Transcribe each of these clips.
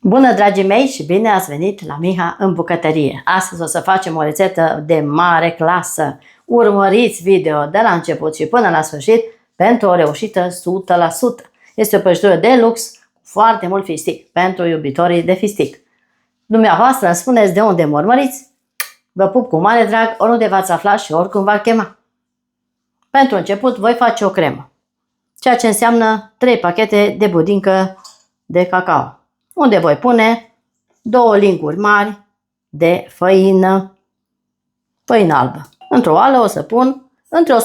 Bună, dragii mei, și bine ați venit la Miha în bucătărie. Astăzi o să facem o rețetă de mare clasă. Urmăriți video de la început și până la sfârșit pentru o reușită 100%. Este o prăjitură de lux cu foarte mult fistic pentru iubitorii de fistic. Dumneavoastră îmi spuneți de unde mă urmăriți? Vă pup cu mare drag oriunde v-ați aflat și oricum v-ar chema. Pentru început voi face o cremă, ceea ce înseamnă 3 pachete de budincă de cacao, unde voi pune 2 linguri mari de făină albă. Într-o oală o să pun între 120-150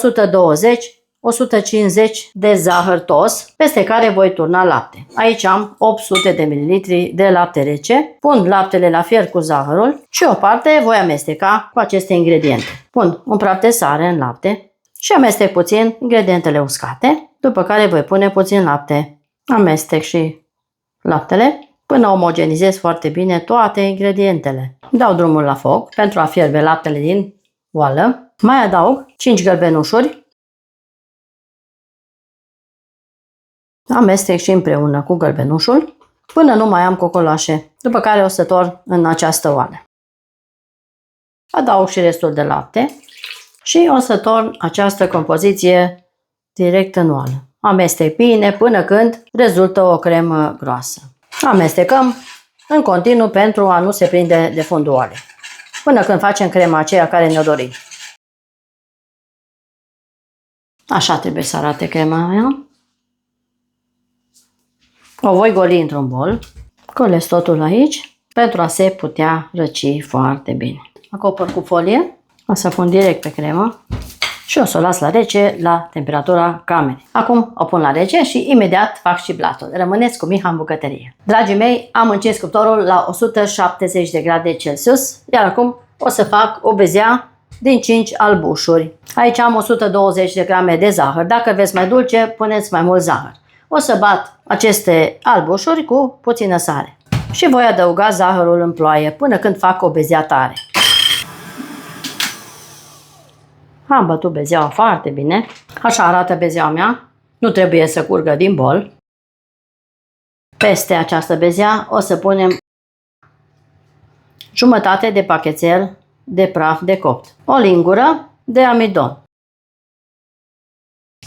de zahăr tos, peste care voi turna lapte. Aici am 800 de ml de lapte rece. Pun laptele la fier cu zahărul și o parte voi amesteca cu aceste ingrediente. Pun un praf de sare în lapte și amestec puțin ingredientele uscate, după care voi pune puțin lapte. Amestec și laptele până omogenizez foarte bine toate ingredientele. Dau drumul la foc pentru a fierbe laptele din oală. Mai adaug 5 gălbenușuri. Amestec și împreună cu gălbenușul până nu mai am cocoloașe, după care o să torn în această oală. Adaug și restul de lapte și o să torn această compoziție direct în oală. Amestec bine până când rezultă o cremă groasă. Amestecăm în continuu pentru a nu se prinde de fundul oalei, până când facem crema aceea care ne-o dorim. Așa trebuie să arate crema mea. O voi goli într-un bol. Golesc totul aici pentru a se putea răci foarte bine. Acopăr cu folie. O să pun direct pe cremă și o să o las la rece la temperatura camerei. Acum o pun la rece și imediat fac și blatul. Rămâneți cu Miha în bucătărie. Dragii mei, am încins cuptorul la 170 de grade Celsius, iar acum o să fac o bezea din 5 albușuri. Aici am 120 de grame de zahăr. Dacă vreți mai dulce, puneți mai mult zahăr. O să bat aceste albușuri cu puțină sare și voi adăuga zahărul în ploaie până când fac o bezea tare. Am bătut bezeaua foarte bine. Așa arată bezeaua mea. Nu trebuie să curgă din bol. Peste această bezea o să punem jumătate de pachetel de praf de copt, o lingură de amidon,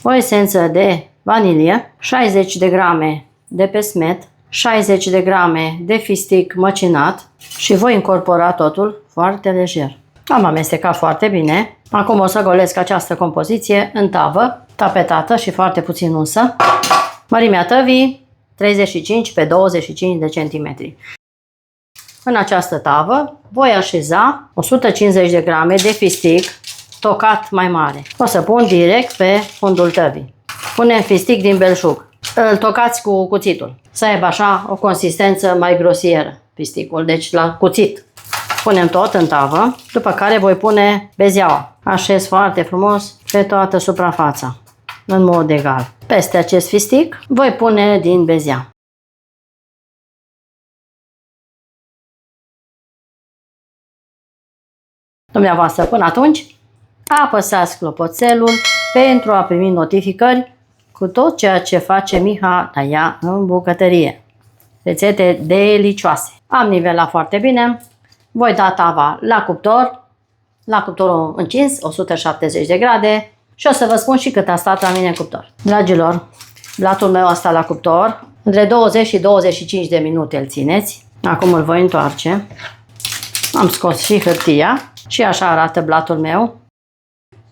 o esență de vanilie, 60 de grame de pesmet, 60 de grame de fistic măcinat și voi incorpora totul foarte lejer. Am amestecat foarte bine. Acum o să golesc această compoziție în tavă, tapetată și foarte puțin unsă. Mărimea tăvii 35 pe 25 de centimetri. În această tavă voi așeza 150 de grame de fistic tocat mai mare. O să pun direct pe fundul tăvii. Punem fistic din belșug. Îl tocați cu cuțitul, să aibă așa o consistență mai grosieră fisticul, deci la cuțit. Punem tot în tavă, după care voi pune bezeaua. Așez foarte frumos pe toată suprafața, în mod egal. Peste acest fistic voi pune din bezea. Dumneavoastră, până atunci, apăsați clopoțelul pentru a primi notificări cu tot ceea ce face Miha la ea în bucătărie. Rețete delicioase. Am nivelat foarte bine. Voi da tava la cuptor, la cuptorul încins, 170 de grade, și o să vă spun și cât a stat la mine în cuptor. Dragilor, blatul meu a stat la cuptor, între 20 și 25 de minute îl țineți. Acum îl voi întoarce. Am scos și hârtia și așa arată blatul meu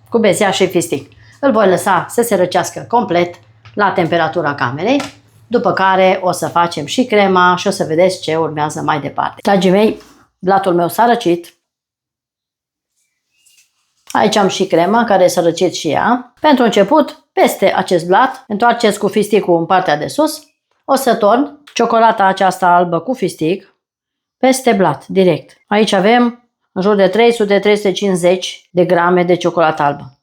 cu bezea și fistic. Îl voi lăsa să se răcească complet la temperatura camerei, după care o să facem și crema și o să vedeți ce urmează mai departe. Dragii mei, blatul meu s-a răcit. Aici am și crema care s-a răcit și ea. Pentru început, peste acest blat, întoarceți cu fisticul în partea de sus. O să torn ciocolata aceasta albă cu fistic peste blat, direct. Aici avem în jur de 300-350 de grame de ciocolată albă.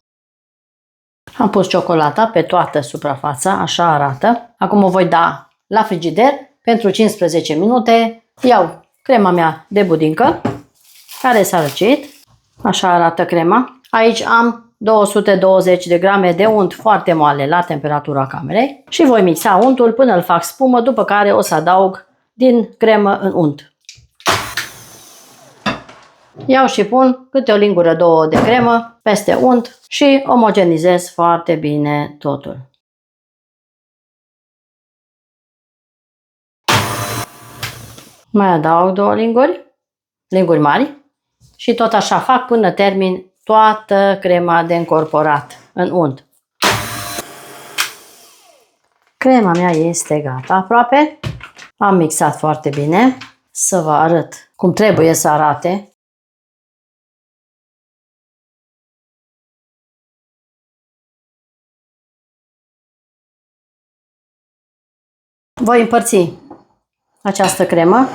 Am pus ciocolata pe toată suprafața, așa arată. Acum o voi da la frigider pentru 15 minute. Iau crema mea de budincă, care s-a răcit. Așa arată crema. Aici am 220 de grame de unt foarte moale la temperatura camerei și voi mixa untul până îl fac spumă, după care o să adaug din cremă în unt. Iau și pun câte o lingură, două de cremă peste unt și omogenizez foarte bine totul. Mai adaug două linguri mari și tot așa fac până termin toată crema de încorporat în unt. Crema mea este gata aproape. Am mixat foarte bine. Să vă arăt cum trebuie să arate. Voi împărți această cremă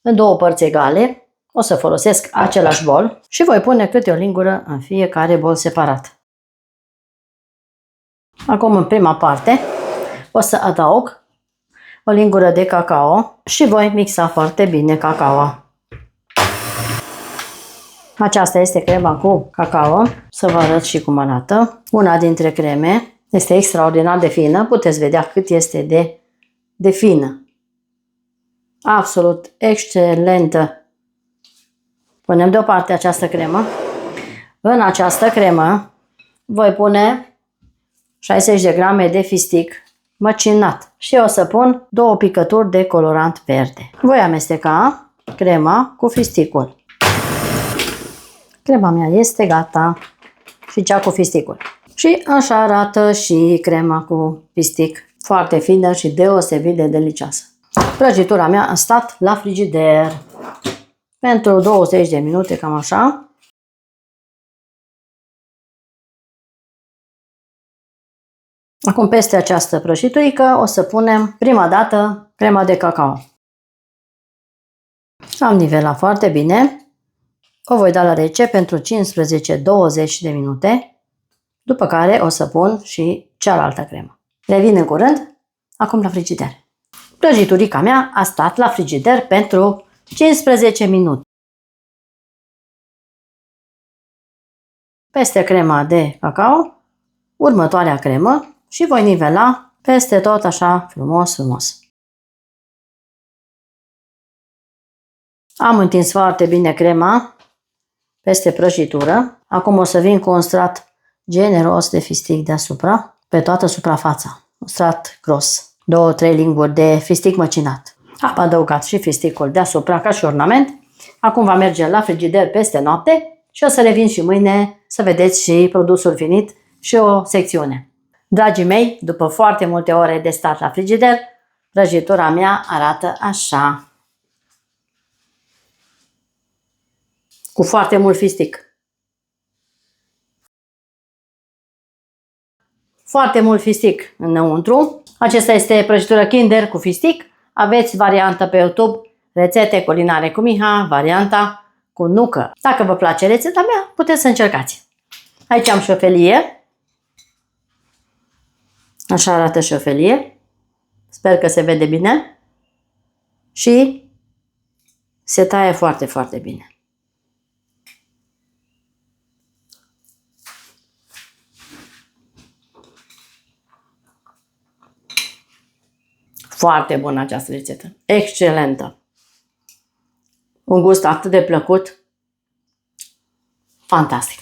în două părți egale. O să folosesc același bol și voi pune câte o lingură în fiecare bol separat. Acum, în prima parte, o să adaug o lingură de cacao și voi mixa foarte bine cacao. Aceasta este crema cu cacao. Să vă arăt și cum arată. Una dintre creme este extraordinar de fină. Puteți vedea cât este de fină. Absolut excelentă. Punem deoparte această cremă. În această cremă voi pune 60 de grame de fistic măcinat și o să pun 2 picături de colorant verde. Voi amesteca crema cu fisticul. Crema mea este gata și cea cu fisticul. Și așa arată și crema cu fistic. Foarte fină și deosebit de delicioasă. Prăjitura mea a stat la frigider pentru 20 de minute, cam așa. Acum peste această prăjiturică o să punem prima dată crema de cacao. Am nivelat foarte bine. O voi da la rece pentru 15-20 de minute, după care o să pun și cealaltă cremă. Revin în curând, acum la frigider. Prăjiturica mea a stat la frigider pentru 15 minute. Peste crema de cacao, următoarea cremă și voi nivela peste tot așa frumos. Am întins foarte bine crema peste prăjitură. Acum o să vin cu un strat generos de fistic deasupra, pe toată suprafața. Un strat gros. 2-3 linguri de fistic măcinat. Am adăugat și fisticul deasupra ca și ornament. Acum va merge la frigider peste noapte și o să revin și mâine să vedeți și produsul finit și o secțiune. Dragii mei, după foarte multe ore de stat la frigider, prăjitura mea arată așa. Cu foarte mult fistic. Foarte mult fistic înăuntru. Acesta este prăjitură Kinder cu fistic. Aveți varianta pe YouTube, rețete culinare cu Miha, varianta cu nucă. Dacă vă place rețeta mea, puteți să încercați. Aici am și o felie. Așa arată și o felie. Sper că se vede bine. Și se taie foarte bine. Foarte bună această rețetă. Excelentă. Un gust atât de plăcut. Fantastic.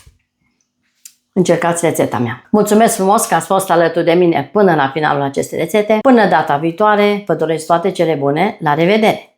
Încercați rețeta mea. Mulțumesc frumos că ați fost alături de mine până la finalul acestei rețete. Până data viitoare, vă doresc toate cele bune. La revedere!